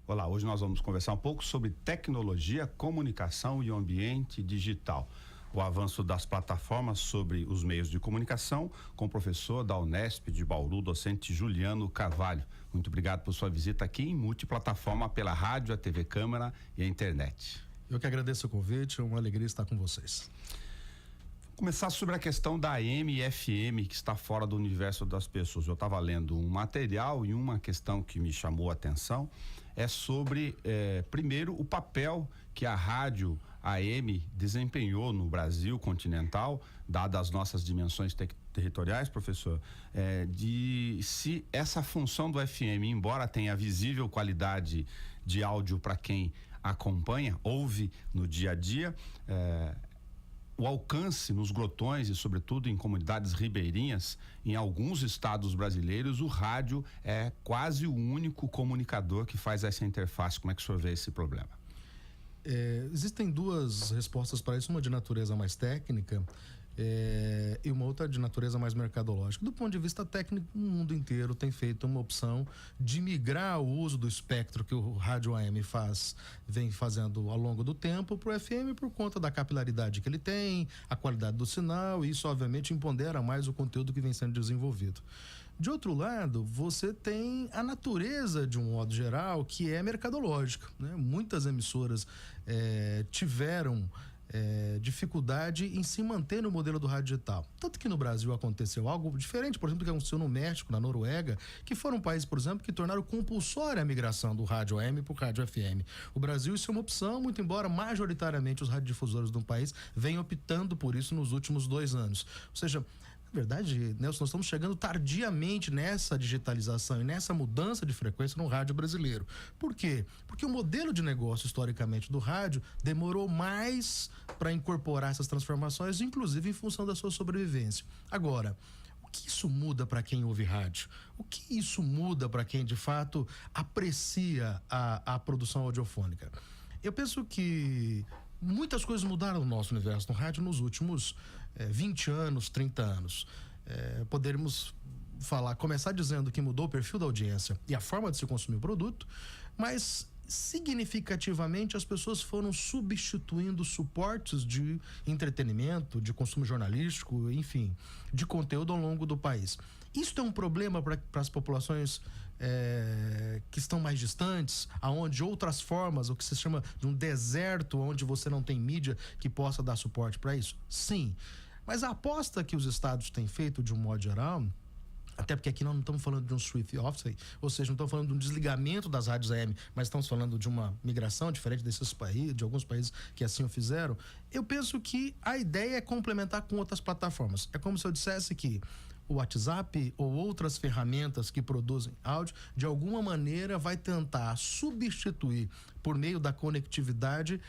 Olá, hoje nós vamos conversar um pouco sobre tecnologia, comunicação e o ambiente digital. O avanço das plataformas sobre os meios de comunicação, com o professor da Unesp de Bauru, docente Juliano Carvalho. Muito obrigado por sua visita aqui em multiplataforma pela rádio, a TV Câmara e a internet. Eu que agradeço o convite, é uma alegria estar com vocês. Começar sobre a questão da AM e FM, que está fora do universo das pessoas. Eu estava lendo um material e uma questão que me chamou a atenção é sobre, primeiro, o papel que a rádio AM desempenhou no Brasil continental, dadas as nossas dimensões territoriais, professor, de se essa função do FM, embora tenha visível qualidade de áudio para quem acompanha, ouve no dia a dia, o alcance nos grotões e sobretudo em comunidades ribeirinhas, em alguns estados brasileiros, o rádio é quase o único comunicador que faz essa interface. Como é que o senhor vê esse problema? Existem duas respostas para isso, uma de natureza mais técnica e uma outra de natureza mais mercadológica. Do ponto de vista técnico, o mundo inteiro tem feito uma opção de migrar o uso do espectro que o rádio AM vem fazendo ao longo do tempo para o FM por conta da capilaridade que ele tem, a qualidade do sinal, e isso obviamente empodera mais o conteúdo que vem sendo desenvolvido. De outro lado, você tem a natureza, de um modo geral, que é mercadológica, né? Muitas emissoras tiveram dificuldade em se manter no modelo do rádio digital. Tanto que no Brasil aconteceu algo diferente, por exemplo, que aconteceu no México, na Noruega, que foram países, por exemplo, que tornaram compulsória a migração do rádio AM para o rádio FM. O Brasil, isso é uma opção, muito embora majoritariamente os radiodifusores do país venham optando por isso nos últimos 2 anos. Ou seja, na verdade, Nelson, nós estamos chegando tardiamente nessa digitalização e nessa mudança de frequência no rádio brasileiro. Por quê? Porque o modelo de negócio, historicamente, do rádio demorou mais para incorporar essas transformações, inclusive em função da sua sobrevivência. Agora, o que isso muda para quem ouve rádio? O que isso muda para quem, de fato, aprecia a produção audiofônica? Eu penso que muitas coisas mudaram no nosso universo no rádio nos últimos 20 anos, 30 anos. Poderíamos começar dizendo que mudou o perfil da audiência e a forma de se consumir o produto, mas significativamente as pessoas foram substituindo suportes de entretenimento, de consumo jornalístico, enfim, de conteúdo ao longo do país. Isso é um problema para as populações que estão mais distantes, aonde outras formas, o que se chama de um deserto, onde você não tem mídia que possa dar suporte para isso? Sim, mas a aposta que os estados têm feito de um modo geral, até porque aqui nós não estamos falando de um switch off, ou seja, não estamos falando de um desligamento das rádios AM, mas estamos falando de uma migração diferente desses países, de alguns países que assim o fizeram. Eu penso que a ideia é complementar com outras plataformas. É como se eu dissesse que o WhatsApp ou outras ferramentas que produzem áudio, de alguma maneira vai tentar substituir, por meio da conectividade,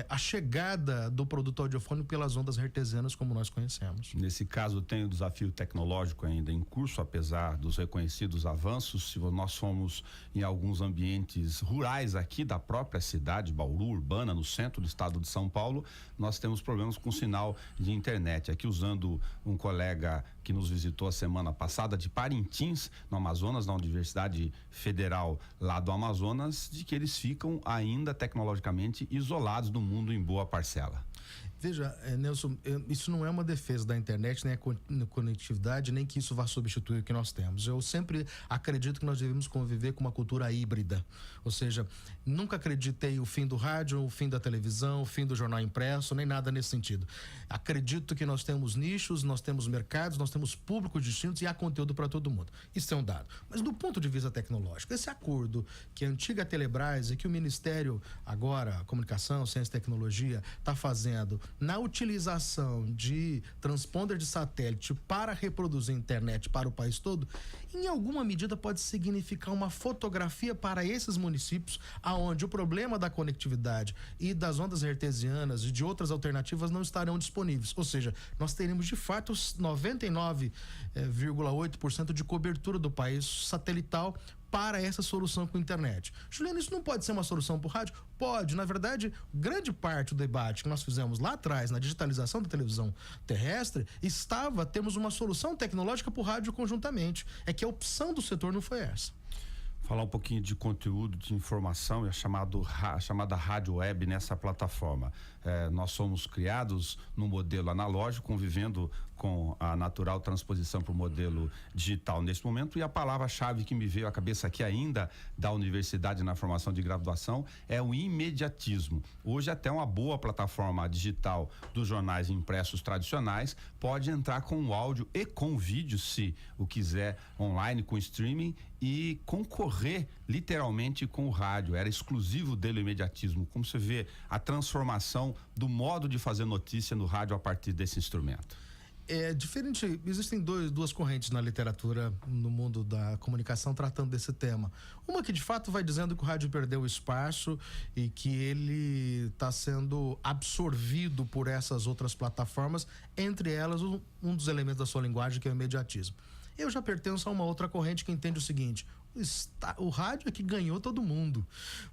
a chegada do produto audiofônico pelas ondas hertzianas como nós conhecemos. Nesse caso, tem o desafio tecnológico ainda em curso, apesar dos reconhecidos avanços. Se nós fomos em alguns ambientes rurais aqui da própria cidade, Bauru, urbana, no centro do estado de São Paulo, nós temos problemas com sinal de internet. Aqui, usando um colega que nos visitou a semana passada de Parintins, no Amazonas, na Universidade Federal lá do Amazonas, de que eles ficam ainda tecnologicamente isolados do mundo em boa parcela. Veja, Nelson, isso não é uma defesa da internet, nem a conectividade, nem que isso vá substituir o que nós temos. Eu sempre acredito que nós devemos conviver com uma cultura híbrida. Ou seja, nunca acreditei o fim do rádio, o fim da televisão, o fim do jornal impresso, nem nada nesse sentido. Acredito que nós temos nichos, nós temos mercados, nós temos públicos distintos e há conteúdo para todo mundo. Isso é um dado. Mas do ponto de vista tecnológico, esse acordo que a antiga Telebrás e que o Ministério, agora, Comunicação, Ciência e Tecnologia, está fazendo na utilização de transponder de satélite para reproduzir a internet para o país todo, em alguma medida pode significar uma fotografia para esses municípios aonde o problema da conectividade e das ondas hertzianas e de outras alternativas não estarão disponíveis. Ou seja, nós teremos de fato 99,8% de cobertura do país satelital para essa solução com internet. Juliano, isso não pode ser uma solução para o rádio? Pode. Na verdade, grande parte do debate que nós fizemos lá atrás, na digitalização da televisão terrestre, temos uma solução tecnológica para o rádio conjuntamente. É que a opção do setor não foi essa. Falar um pouquinho de conteúdo, de informação, a chamada rádio web nessa plataforma. Nós somos criados no modelo analógico, convivendo com a natural transposição para o modelo digital neste momento, e a palavra-chave que me veio à cabeça aqui ainda da universidade na formação de graduação é o imediatismo. Hoje até uma boa plataforma digital dos jornais impressos tradicionais pode entrar com o áudio e com o vídeo, se o quiser, online, com streaming, e concorrer literalmente com o rádio. Era exclusivo dele o imediatismo. Como você vê a transformação do modo de fazer notícia no rádio a partir desse instrumento? É diferente, existem duas correntes na literatura, no mundo da comunicação, tratando desse tema. Uma que de fato vai dizendo que o rádio perdeu espaço e que ele está sendo absorvido por essas outras plataformas, entre elas um dos elementos da sua linguagem, que é o imediatismo. Eu já pertenço a uma outra corrente que entende o seguinte: o rádio é que ganhou todo mundo,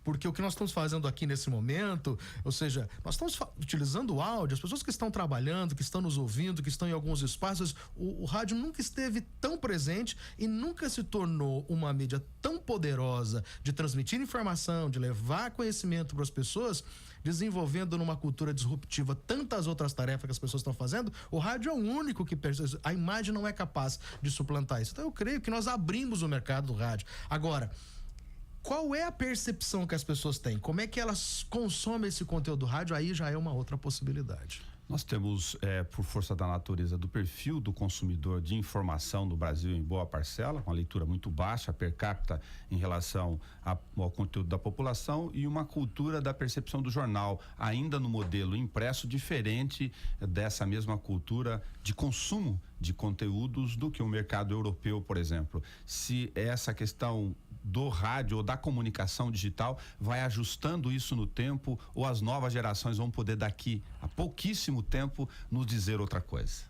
porque o que nós estamos fazendo aqui nesse momento, ou seja, nós estamos utilizando o áudio, as pessoas que estão trabalhando, que estão nos ouvindo, que estão em alguns espaços, o rádio nunca esteve tão presente e nunca se tornou uma mídia tão poderosa de transmitir informação, de levar conhecimento para as pessoas, desenvolvendo numa cultura disruptiva tantas outras tarefas que as pessoas estão fazendo. O rádio é o único que a imagem não é capaz de suplantar isso. Então eu creio que nós abrimos o mercado do rádio. Agora, qual é a percepção que as pessoas têm? Como é que elas consomem esse conteúdo do rádio? Aí já é uma outra possibilidade. Nós temos, por força da natureza, do perfil do consumidor de informação no Brasil em boa parcela, com a leitura muito baixa per capita em relação ao conteúdo da população, e uma cultura da percepção do jornal, ainda no modelo impresso, diferente dessa mesma cultura de consumo de conteúdos do que o mercado europeu, por exemplo. Se essa questão do rádio ou da comunicação digital vai ajustando isso no tempo, ou as novas gerações vão poder daqui a pouquíssimo tempo nos dizer outra coisa?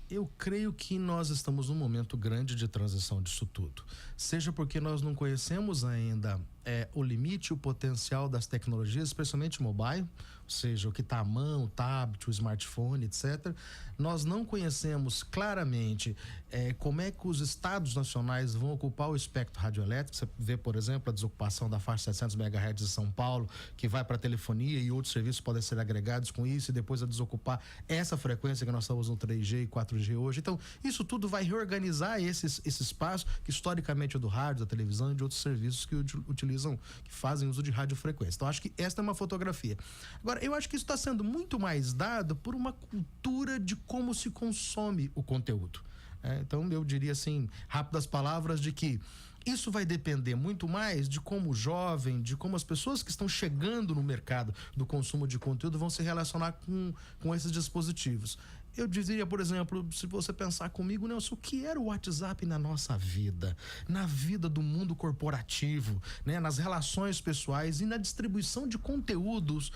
Eu creio que nós estamos num momento grande de transição disso tudo. Seja porque nós não conhecemos ainda o limite, o potencial das tecnologias, especialmente mobile, ou seja, o que está à mão, o tablet, o smartphone, etc. Nós não conhecemos claramente como é que os estados nacionais vão ocupar o espectro radioelétrico. Você vê, por exemplo, a desocupação da faixa 700 MHz de São Paulo, que vai para a telefonia, e outros serviços podem ser agregados com isso, e depois a desocupar essa frequência que nós estamos no 3G e 4G hoje. Então, isso tudo vai reorganizar esse espaço que historicamente é do rádio, da televisão e de outros serviços que utilizam, que fazem uso de radiofrequência. Então, acho que esta é uma fotografia. Agora, eu acho que isso está sendo muito mais dado por uma cultura de como se consome o conteúdo. Então, eu diria assim, rápidas palavras, de que isso vai depender muito mais de como o jovem, de como as pessoas que estão chegando no mercado do consumo de conteúdo vão se relacionar com esses dispositivos. Eu diria, por exemplo, se você pensar comigo, Nelson, o que era o WhatsApp na nossa vida, na vida do mundo corporativo, né, nas relações pessoais e na distribuição de conteúdos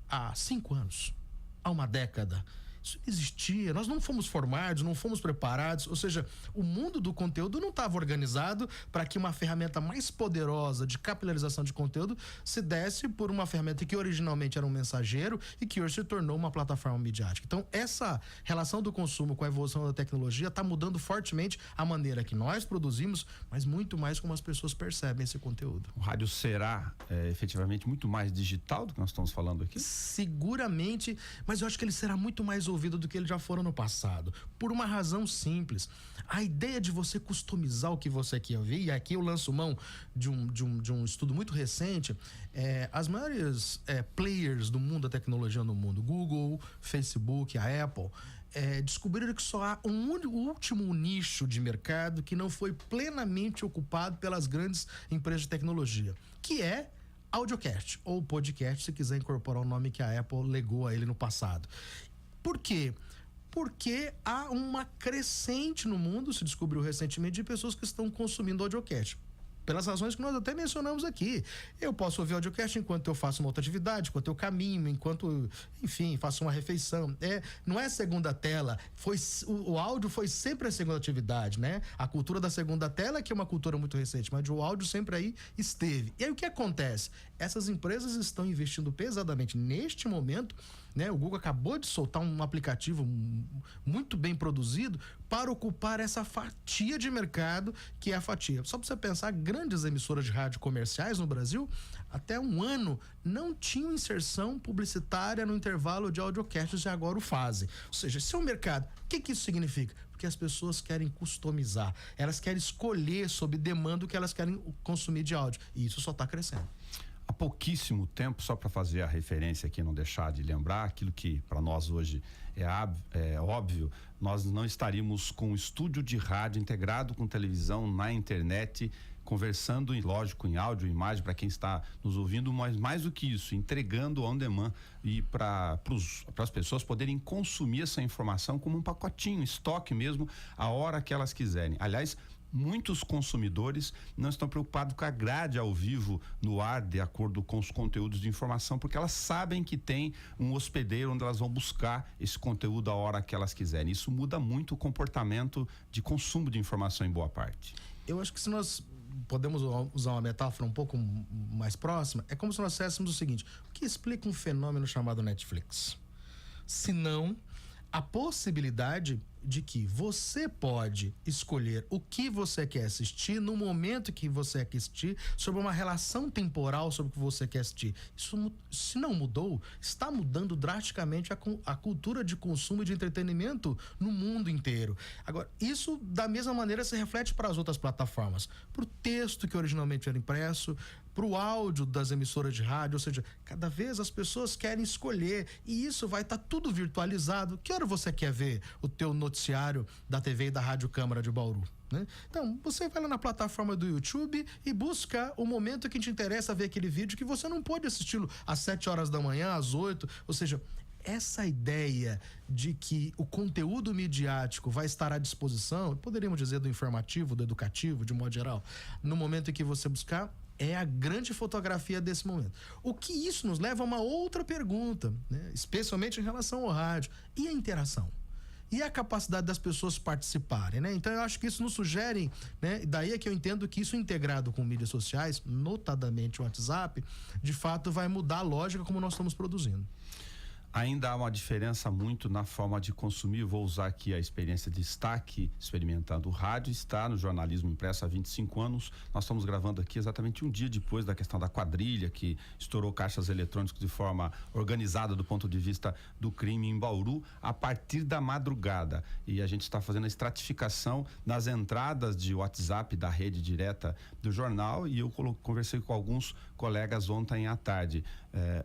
há 5 anos, há uma década. Isso existia, nós não fomos formados, não fomos preparados, ou seja, o mundo do conteúdo não estava organizado para que uma ferramenta mais poderosa de capilarização de conteúdo se desse por uma ferramenta que originalmente era um mensageiro e que hoje se tornou uma plataforma midiática. Então, essa relação do consumo com a evolução da tecnologia está mudando fortemente a maneira que nós produzimos, mas muito mais como as pessoas percebem esse conteúdo. O rádio será efetivamente muito mais digital do que nós estamos falando aqui? Seguramente, mas eu acho que ele será muito mais ouvido do que eles já foram no passado, por uma razão simples. A ideia de você customizar o que você quer ouvir, e aqui eu lanço mão de um estudo muito recente, as maiores players do mundo da tecnologia no mundo, Google, Facebook, a Apple, descobriram que só há um último nicho de mercado que não foi plenamente ocupado pelas grandes empresas de tecnologia, que é audiocast, ou podcast, se quiser incorporar o nome que a Apple legou a ele no passado. Por quê? Porque há uma crescente no mundo, se descobriu recentemente, de pessoas que estão consumindo audiocast. Pelas razões que nós até mencionamos aqui. Eu posso ouvir audiocast enquanto eu faço uma outra atividade, enquanto eu caminho, enquanto, enfim, faço uma refeição. Não é segunda tela. O áudio foi sempre a segunda atividade, né? A cultura da segunda tela, que é uma cultura muito recente, mas o áudio sempre aí esteve. E aí o que acontece? Essas empresas estão investindo pesadamente neste momento né? O Google acabou de soltar um aplicativo muito bem produzido para ocupar essa fatia de mercado que é a fatia. Só para você pensar, grandes emissoras de rádio comerciais no Brasil, até um ano, não tinham inserção publicitária no intervalo de audiocasts e agora o fazem. Ou seja, esse é o mercado. O que isso significa? Porque as pessoas querem customizar, elas querem escolher sob demanda o que elas querem consumir de áudio. E isso só está crescendo. Há pouquíssimo tempo, só para fazer a referência aqui, não deixar de lembrar, aquilo que para nós hoje é óbvio, nós não estaríamos com um estúdio de rádio integrado com televisão na internet, conversando, lógico, em áudio, imagem para quem está nos ouvindo, mas mais do que isso, entregando on demand e para as pessoas poderem consumir essa informação como um pacotinho, estoque mesmo, a hora que elas quiserem. Aliás, muitos consumidores não estão preocupados com a grade ao vivo no ar, de acordo com os conteúdos de informação, porque elas sabem que tem um hospedeiro onde elas vão buscar esse conteúdo a hora que elas quiserem. Isso muda muito o comportamento de consumo de informação em boa parte. Eu acho que se nós podemos usar uma metáfora um pouco mais próxima, é como se nós disséssemos o seguinte: o que explica um fenômeno chamado Netflix? Se não a possibilidade de que você pode escolher o que você quer assistir no momento que você quer assistir, sobre uma relação temporal sobre o que você quer assistir. Isso, se não mudou, está mudando drasticamente a cultura de consumo e de entretenimento no mundo inteiro. Agora, isso da mesma maneira se reflete para as outras plataformas, para o texto que originalmente era impresso, para o áudio das emissoras de rádio, ou seja, cada vez as pessoas querem escolher e isso vai estar tudo virtualizado. Que hora você quer ver o teu noticiário da TV e da Rádio Câmara de Bauru, né? Então, você vai lá na plataforma do YouTube e busca o momento que te interessa ver aquele vídeo que você não pode assisti-lo às 7 horas da manhã, às 8, ou seja, essa ideia de que o conteúdo midiático vai estar à disposição, poderíamos dizer do informativo, do educativo, de modo geral, no momento em que você buscar, é a grande fotografia desse momento. O que isso nos leva a uma outra pergunta, né? Especialmente em relação ao rádio. E a interação? E a capacidade das pessoas participarem, né? Então eu acho que isso nos sugere, né? Daí é que eu entendo que isso integrado com mídias sociais, notadamente o WhatsApp, de fato vai mudar a lógica como nós estamos produzindo. Ainda há uma diferença muito na forma de consumir. Vou usar aqui a experiência de estar aqui experimentando o rádio, está no jornalismo impresso há 25 anos. Nós estamos gravando aqui exatamente um dia depois da questão da quadrilha que estourou caixas eletrônicos de forma organizada do ponto de vista do crime em Bauru, a partir da madrugada. E a gente está fazendo a estratificação nas entradas de WhatsApp da rede direta do jornal, e eu conversei com alguns colegas ontem à tarde.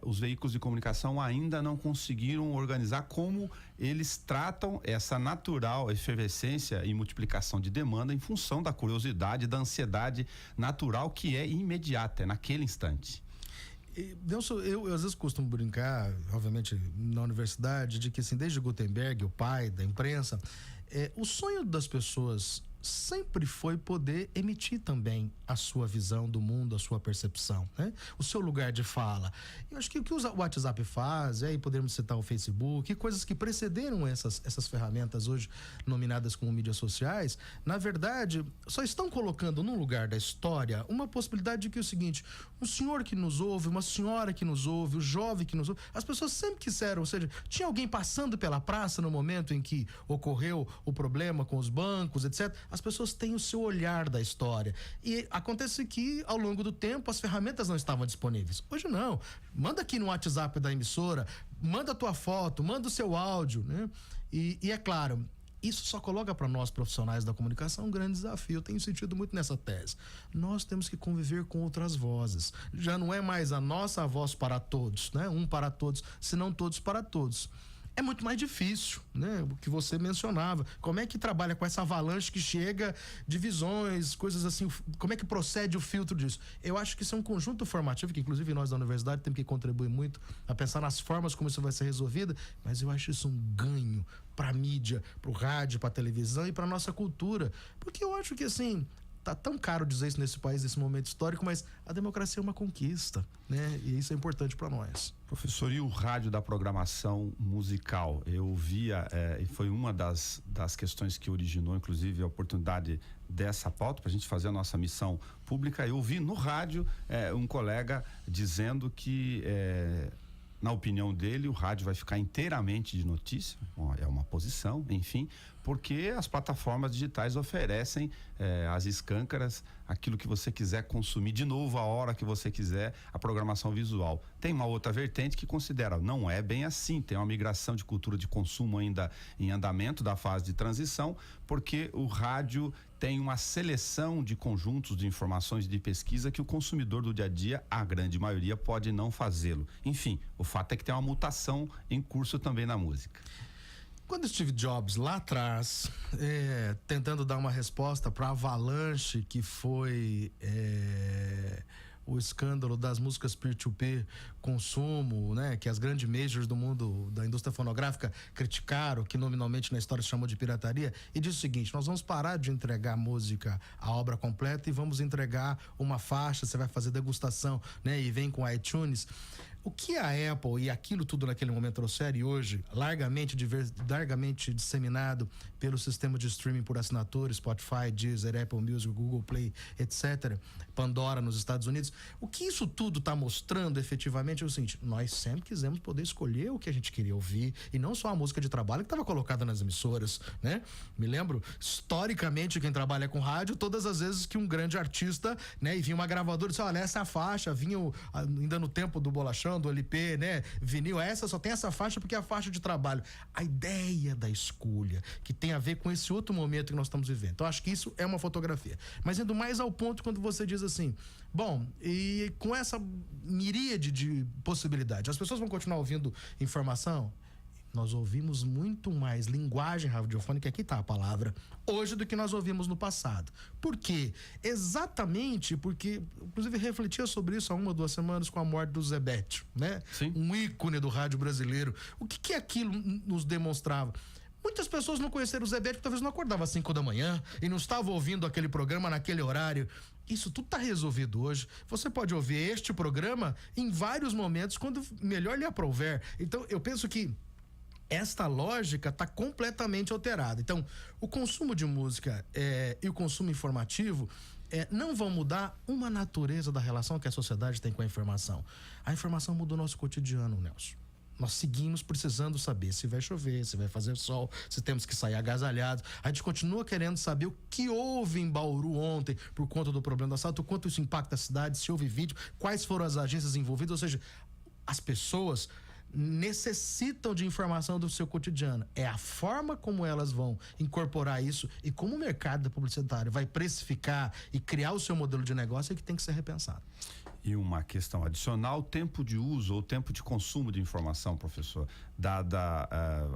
Os veículos de comunicação ainda não conseguiram organizar como eles tratam essa natural efervescência e multiplicação de demanda em função da curiosidade, da ansiedade natural que é imediata, é naquele instante. Nelson, eu às vezes costumo brincar, obviamente na universidade, de que assim, desde Gutenberg, o pai da imprensa, o sonho das pessoas sempre foi poder emitir também a sua visão do mundo, a sua percepção, né? O seu lugar de fala. Eu acho que o que o WhatsApp faz, aí podemos citar o Facebook, coisas que precederam essas ferramentas hoje nominadas como mídias sociais, na verdade, só estão colocando num lugar da história uma possibilidade de que o seguinte: um senhor que nos ouve, uma senhora que nos ouve, o jovem que nos ouve, as pessoas sempre quiseram, ou seja, tinha alguém passando pela praça no momento em que ocorreu o problema com os bancos, etc. As pessoas têm o seu olhar da história. E acontece que, ao longo do tempo, as ferramentas não estavam disponíveis. Hoje não. Manda aqui no WhatsApp da emissora, manda a tua foto, manda o seu áudio, né? E é claro, isso só coloca para nós profissionais da comunicação um grande desafio. Eu tenho sentido muito nessa tese. Nós temos que conviver com outras vozes. Já não é mais a nossa voz para todos, né? Um para todos, senão todos para todos. É muito mais difícil, né? O que você mencionava. Como é que trabalha com essa avalanche que chega de visões, coisas assim? Como é que procede o filtro disso? Eu acho que isso é um conjunto formativo, que inclusive nós da universidade temos que contribuir muito a pensar nas formas como isso vai ser resolvido, mas eu acho isso um ganho para a mídia, para o rádio, para a televisão e para nossa cultura. Porque eu acho que assim, tá tão caro dizer isso nesse país, nesse momento histórico, mas a democracia é uma conquista, né? E isso é importante para nós. Professor, e o rádio da programação musical? Eu via, e foi uma das questões que originou, inclusive, a oportunidade dessa pauta, para a gente fazer a nossa missão pública. Eu vi no rádio um colega dizendo que na opinião dele, o rádio vai ficar inteiramente de notícia. Bom, é uma posição, enfim, porque as plataformas digitais oferecem as escâncaras, aquilo que você quiser consumir de novo a hora que você quiser, a programação visual. Tem uma outra vertente que considera, não é bem assim, tem uma migração de cultura de consumo ainda em andamento da fase de transição, porque o rádio tem uma seleção de conjuntos de informações de pesquisa que o consumidor do dia a dia, a grande maioria, pode não fazê-lo. Enfim, o fato é que tem uma mutação em curso também na música. Quando Steve Jobs, lá atrás, tentando dar uma resposta para a avalanche que foi o escândalo das músicas peer-to-peer, consumo, né, que as grandes majors do mundo da indústria fonográfica criticaram, que nominalmente na história se chamou de pirataria, e disse o seguinte: nós vamos parar de entregar música, a obra completa, e vamos entregar uma faixa, você vai fazer degustação, né, e vem com iTunes. O que a Apple e aquilo tudo naquele momento trouxeram, e hoje largamente disseminado pelo sistema de streaming por assinatura, Spotify, Deezer, Apple Music, Google Play, etc., Pandora nos Estados Unidos, o que isso tudo está mostrando efetivamente é o seguinte: nós sempre quisemos poder escolher o que a gente queria ouvir, e não só a música de trabalho que estava colocada nas emissoras, né? Me lembro, historicamente, quem trabalha com rádio, todas as vezes que um grande artista, né, e vinha uma gravadora e disse: olha, essa é a faixa, vinha ainda no tempo do bolachão, do LP, né, vinil, essa só tem essa faixa porque é a faixa de trabalho. A ideia da escolha, que tem a ver com esse outro momento que nós estamos vivendo. Então, acho que isso é uma fotografia. Mas indo mais ao ponto, quando você diz assim, bom, e com essa miríade de possibilidades, as pessoas vão continuar ouvindo informação? Nós ouvimos muito mais linguagem radiofônica, aqui está a palavra, hoje do que nós ouvimos no passado. Por quê? Exatamente porque, inclusive, refletia sobre isso há 1 ou 2 semanas com a morte do Zé Bétio, né? Sim. Um ícone do rádio brasileiro. O que aquilo nos demonstrava? Muitas pessoas não conheceram o Zé Bétio, talvez não acordava às 5 da manhã e não estava ouvindo aquele programa naquele horário. Isso tudo está resolvido hoje. Você pode ouvir este programa em vários momentos, quando melhor lhe aprouver. Então, eu penso que esta lógica está completamente alterada. Então, o consumo de música e o consumo informativo não vão mudar uma natureza da relação que a sociedade tem com a informação. A informação muda o nosso cotidiano, Nelson. Nós seguimos precisando saber se vai chover, se vai fazer sol, se temos que sair agasalhados. A gente continua querendo saber o que houve em Bauru ontem por conta do problema do assalto, o quanto isso impacta a cidade, se houve vídeo, quais foram as agências envolvidas. Ou seja, as pessoas necessitam de informação do seu cotidiano. É a forma como elas vão incorporar isso e como o mercado publicitário vai precificar e criar o seu modelo de negócio é que tem que ser repensado. E uma questão adicional, tempo de uso ou tempo de consumo de informação, professor, dada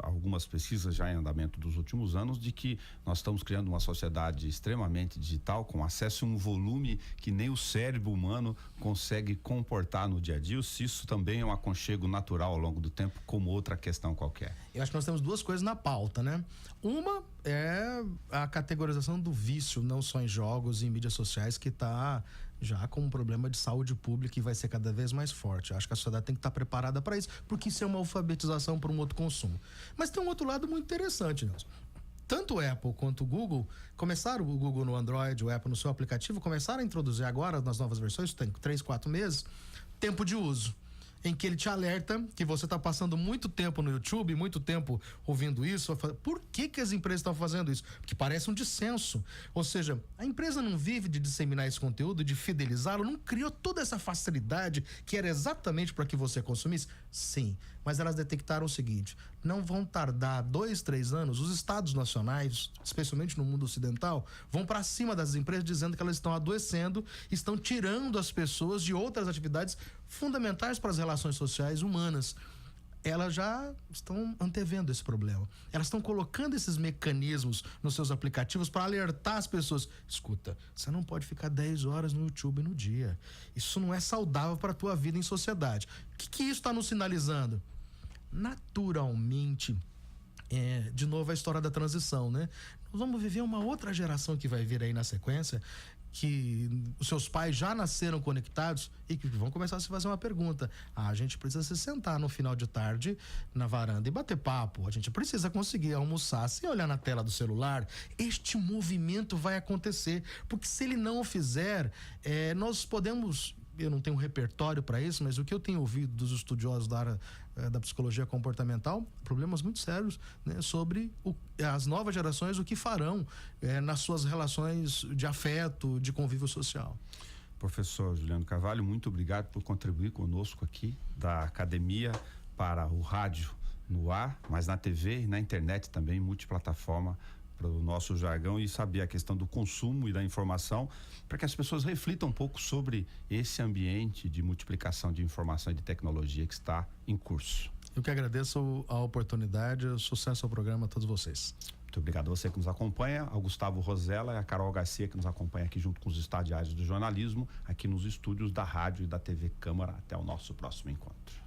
algumas pesquisas já em andamento dos últimos anos, de que nós estamos criando uma sociedade extremamente digital, com acesso a um volume que nem o cérebro humano consegue comportar no dia a dia, se isso também é um aconchego natural ao longo do tempo, como outra questão qualquer. Eu acho que nós temos 2 coisas na pauta, né? Uma é a categorização do vício, não só em jogos e em mídias sociais, que está já com um problema de saúde pública e vai ser cada vez mais forte. Eu acho que a sociedade tem que estar preparada para isso, porque isso é uma alfabetização para um outro consumo. Mas tem um outro lado muito interessante, Nelson. Tanto o Apple quanto o Google começaram, o Google no Android, o Apple no seu aplicativo, começaram a introduzir agora nas novas versões, tem 3, 4 meses, tempo de uso, em que ele te alerta que você está passando muito tempo no YouTube, muito tempo ouvindo isso. Por que as empresas estão fazendo isso? Porque parece um dissenso. Ou seja, a empresa não vive de disseminar esse conteúdo, de fidelizá-lo, não criou toda essa facilidade que era exatamente para que você consumisse? Sim, mas elas detectaram o seguinte: não vão tardar 2, 3 anos, os estados nacionais, especialmente no mundo ocidental, vão para cima das empresas dizendo que elas estão adoecendo, estão tirando as pessoas de outras atividades fundamentais para as relações sociais humanas. Elas já estão antevendo esse problema. Elas estão colocando esses mecanismos nos seus aplicativos para alertar as pessoas. Escuta, você não pode ficar 10 horas no YouTube no dia. Isso não é saudável para a tua vida em sociedade. O que isso está nos sinalizando? Naturalmente, de novo a história da transição, né? Nós vamos viver uma outra geração que vai vir aí na sequência, que os seus pais já nasceram conectados e que vão começar a se fazer uma pergunta. A gente precisa se sentar no final de tarde na varanda e bater papo. A gente precisa conseguir almoçar sem olhar na tela do celular. Este movimento vai acontecer, porque se ele não o fizer, nós podemos eu não tenho um repertório para isso, mas o que eu tenho ouvido dos estudiosos da área da psicologia comportamental, problemas muito sérios, né, sobre as novas gerações, o que farão nas suas relações de afeto, de convívio social. Professor Juliano Carvalho, muito obrigado por contribuir conosco aqui da academia para o rádio no ar, mas na TV e na internet também, multiplataforma, para o nosso jargão, e saber a questão do consumo e da informação, para que as pessoas reflitam um pouco sobre esse ambiente de multiplicação de informação e de tecnologia que está em curso. Eu que agradeço a oportunidade, sucesso ao programa a todos vocês. Muito obrigado a você que nos acompanha, ao Gustavo Rosella e a Carol Garcia, que nos acompanha aqui junto com os estagiários do jornalismo, aqui nos estúdios da rádio e da TV Câmara. Até o nosso próximo encontro.